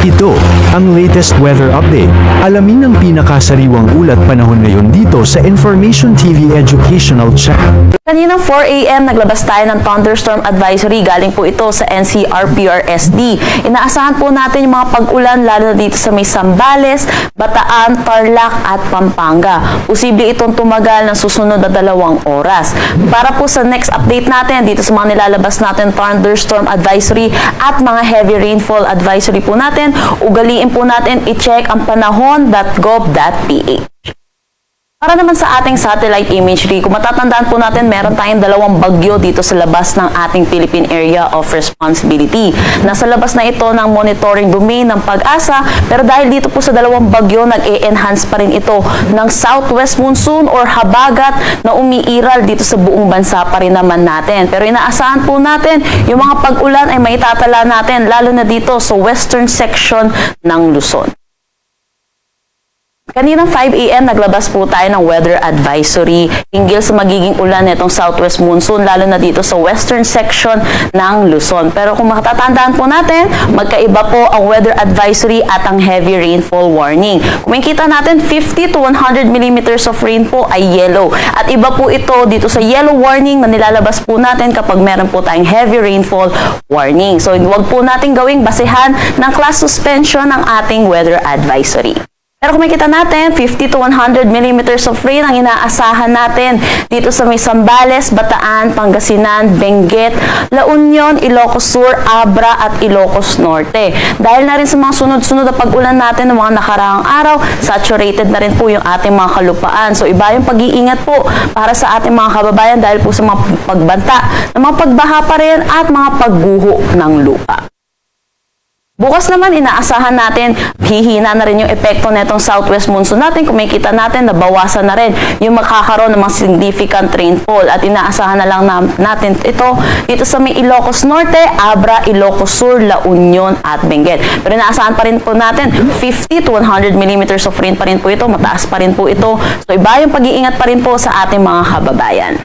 Ito ang latest weather update. Alamin ang pinakasariwang ulat panahon ngayon dito sa Information TV Educational Channel. Kaninang 4 a.m. naglabas tayo ng thunderstorm advisory. Galing po ito sa NCR/PRSD. Inaasahan po natin yung mga pag-ulan lalo na dito sa may Zambales, Bataan, Tarlac at Pampanga. Posible itong tumagal ng susunod na 2 oras. Para po sa next update natin dito sa mga nilalabas natin thunderstorm advisory at mga heavy rainfall advisory po natin, ugaliin po natin i-check ang panahon.gov.ph. Para naman sa ating satellite imagery, kung matatandaan po natin, meron tayong 2 bagyo dito sa labas ng ating Philippine Area of Responsibility. Nasa labas na ito ng monitoring domain ng Pag-asa, pero dahil dito po sa 2 bagyo, nag-e-enhance pa rin ito ng southwest monsoon or habagat na umiiral dito sa buong bansa pa rin naman natin. Pero inaasahan po natin, yung mga pag-ulan ay maitatala natin, lalo na dito sa western section ng Luzon. Kaninang 5 a.m. naglabas po tayo ng weather advisory hinggil sa magiging ulan nitong southwest monsoon lalo na dito sa western section ng Luzon. Pero kung matatandaan po natin, magkaiba po ang weather advisory at ang heavy rainfall warning. Kung makikita natin, 50 to 100 millimeters of rain po ay yellow. At iba po ito dito sa yellow warning na nilalabas po natin kapag meron po tayong heavy rainfall warning. So, huwag po natin gawing basehan ng class suspension ng ating weather advisory. Pero kung makikita natin, 50 to 100 millimeters of rain ang inaasahan natin dito sa may Zambales, Bataan, Pangasinan, Benguet, La Union, Ilocos Sur, Abra at Ilocos Norte. Dahil na rin sa mga sunod-sunod na pag-ulan natin ng mga nakaraang araw, saturated na rin po yung ating mga kalupaan. So iba yung pag-iingat po para sa ating mga kababayan dahil po sa mga pagbanta, ng mga pagbaha pa rin at mga pagguho ng lupa. Bukas naman, inaasahan natin, hihina na rin yung epekto netong southwest monsoon natin. Kung makikita natin, nabawasan na rin yung makakaroon ng mga significant rainfall. At inaasahan na lang natin ito dito sa may Ilocos Norte, Abra, Ilocos Sur, La Union at Benguet. Pero inaasahan pa rin po natin, 50 to 100 millimeters of rain pa rin po ito. Mataas pa rin po ito. So iba yung pag-iingat pa rin po sa ating mga kababayan.